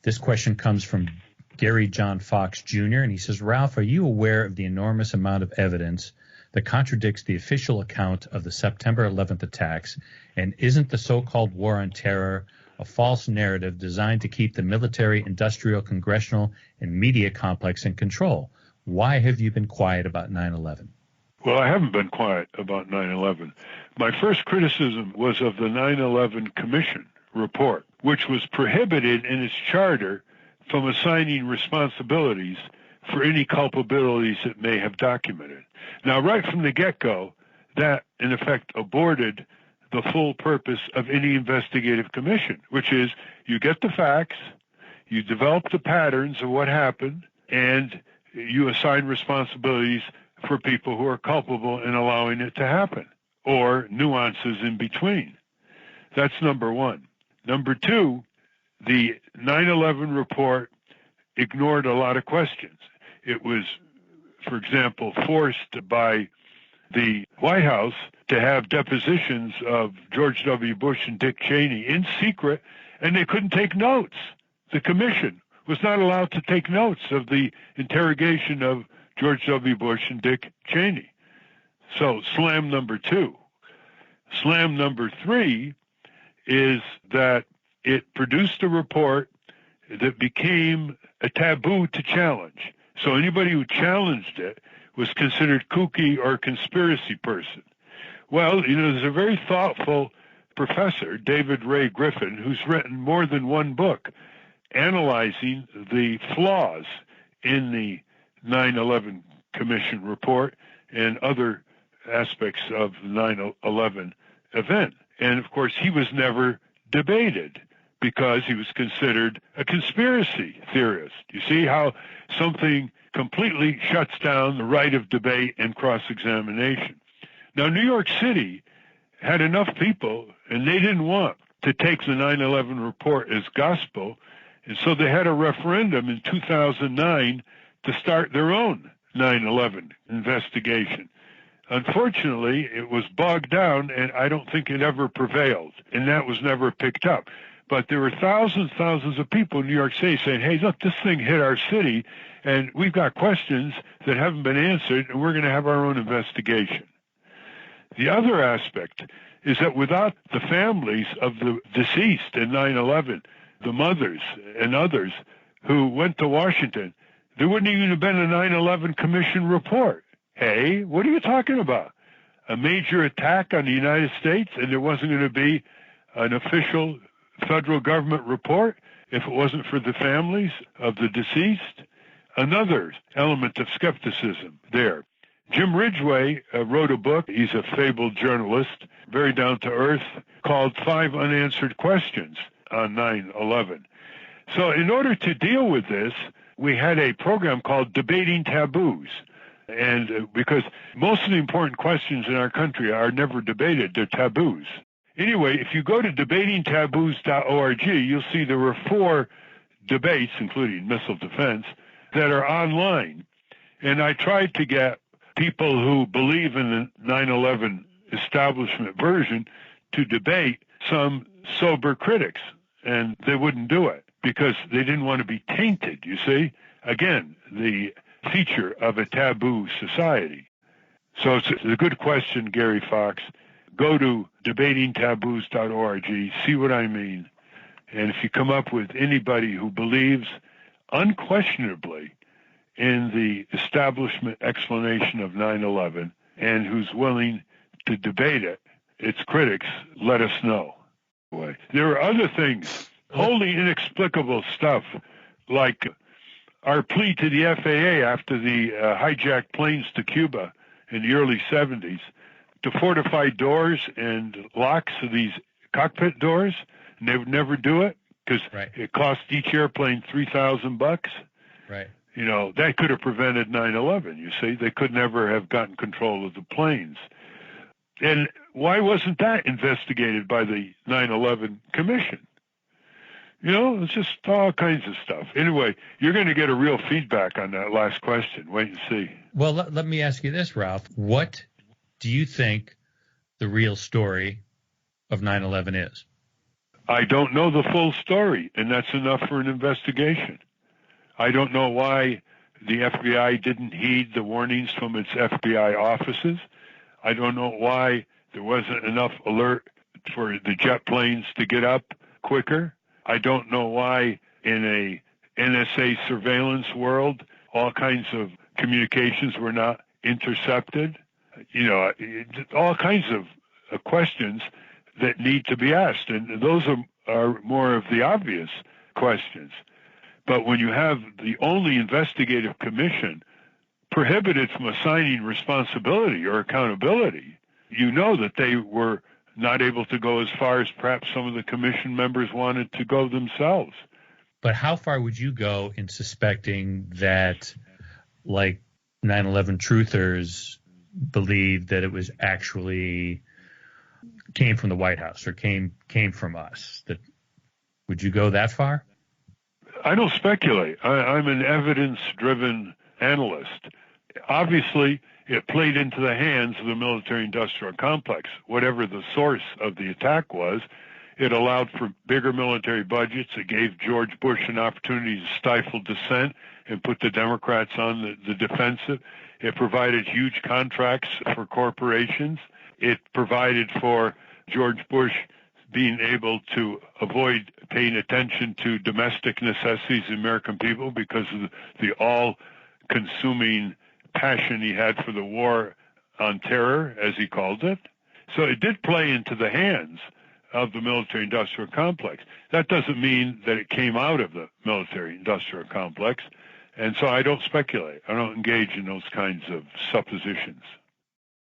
This question comes from Gary John Fox Jr., and he says, Ralph, are you aware of the enormous amount of evidence that contradicts the official account of the September 11th attacks, and isn't the so-called war on terror a false narrative designed to keep the military, industrial, congressional, and media complex in control? Why have you been quiet about 9/11? Well, I haven't been quiet about 9/11. My first criticism was of the 9/11 Commission report, which was prohibited in its charter from assigning responsibilities for any culpabilities it may have documented. Now, right from the get-go, that, in effect, aborted the full purpose of any investigative commission, which is you get the facts, you develop the patterns of what happened, and you assign responsibilities for people who are culpable in allowing it to happen, or nuances in between. That's number one. Number two, the 9/11 report ignored a lot of questions. It was, for example, forced by the White House to have depositions of George W. Bush and Dick Cheney in secret, and they couldn't take notes. The commission was not allowed to take notes of the interrogation of George W. Bush and Dick Cheney. So slam number two. Slam number three is that it produced a report that became a taboo to challenge. So anybody who challenged it was considered kooky or a conspiracy person. Well, there's a very thoughtful professor, David Ray Griffin, who's written more than one book analyzing the flaws in the 9/11 Commission report and other aspects of the 9/11 event. And, of course, he was never debated because he was considered a conspiracy theorist. You see how something completely shuts down the right of debate and cross-examination. Now, New York City had enough people, and they didn't want to take the 9/11 report as gospel, and so they had a referendum in 2009 to start their own 9/11 investigation. Unfortunately, it was bogged down, and I don't think it ever prevailed, and that was never picked up. But there were thousands of people in New York City saying, hey, look, this thing hit our city, and we've got questions that haven't been answered, and we're going to have our own investigation. The other aspect is that without the families of the deceased in 9/11, the mothers and others who went to Washington, there wouldn't even have been a 9/11 Commission report. Hey, what are you talking about? A major attack on the United States, and there wasn't going to be an official federal government report if it wasn't for the families of the deceased? Another element of skepticism there. Jim Ridgway wrote a book. He's a fabled journalist, very down to earth, called 5 Unanswered Questions on 9/11. So in order to deal with this, we had a program called Debating Taboos. And because most of the important questions in our country are never debated, they're taboos. Anyway, if you go to debatingtaboos.org, you'll see there were 4 debates, including missile defense, that are online. And I tried to get people who believe in the 9/11 establishment version to debate some sober critics, and they wouldn't do it because they didn't want to be tainted, you see? Again, the feature of a taboo society. So it's a good question, Gary Fox. Go to debatingtaboos.org, see what I mean. And if you come up with anybody who believes unquestionably in the establishment explanation of 9/11 and who's willing to debate it, its critics, let us know. There are other things, wholly inexplicable stuff, like our plea to the FAA after the hijacked planes to Cuba in the early 70s to fortify doors and locks of these cockpit doors, and they would never do it because it cost each airplane $3,000. Right. That could have prevented 9/11, you see. They could never have gotten control of the planes. And why wasn't that investigated by the 9/11 Commission? It's just all kinds of stuff. Anyway, you're going to get a real feedback on that last question. Wait and see. Well, let me ask you this, Ralph. What do you think the real story of 9/11 is? I don't know the full story, and that's enough for an investigation. I don't know why the FBI didn't heed the warnings from its FBI offices. I don't know why there wasn't enough alert for the jet planes to get up quicker. I don't know why in a NSA surveillance world all kinds of communications were not intercepted. All kinds of questions that need to be asked, and those are more of the obvious questions. But when you have the only investigative commission prohibited from assigning responsibility or accountability, you know that they were not able to go as far as perhaps some of the commission members wanted to go themselves. But how far would you go in suspecting that, like 9/11 truthers believed that it was actually came from the White House or came from us? That would you go that far? I don't speculate. I'm an evidence-driven analyst. Obviously, it played into the hands of the military-industrial complex. Whatever the source of the attack was, it allowed for bigger military budgets. It gave George Bush an opportunity to stifle dissent and put the Democrats on the defensive. It provided huge contracts for corporations. It provided for George Bush being able to avoid paying attention to domestic necessities of the American people because of the all-consuming passion he had for the war on terror, as he called it. So it did play into the hands of the military-industrial complex. That doesn't mean that it came out of the military-industrial complex, and so I don't speculate. I don't engage in those kinds of suppositions.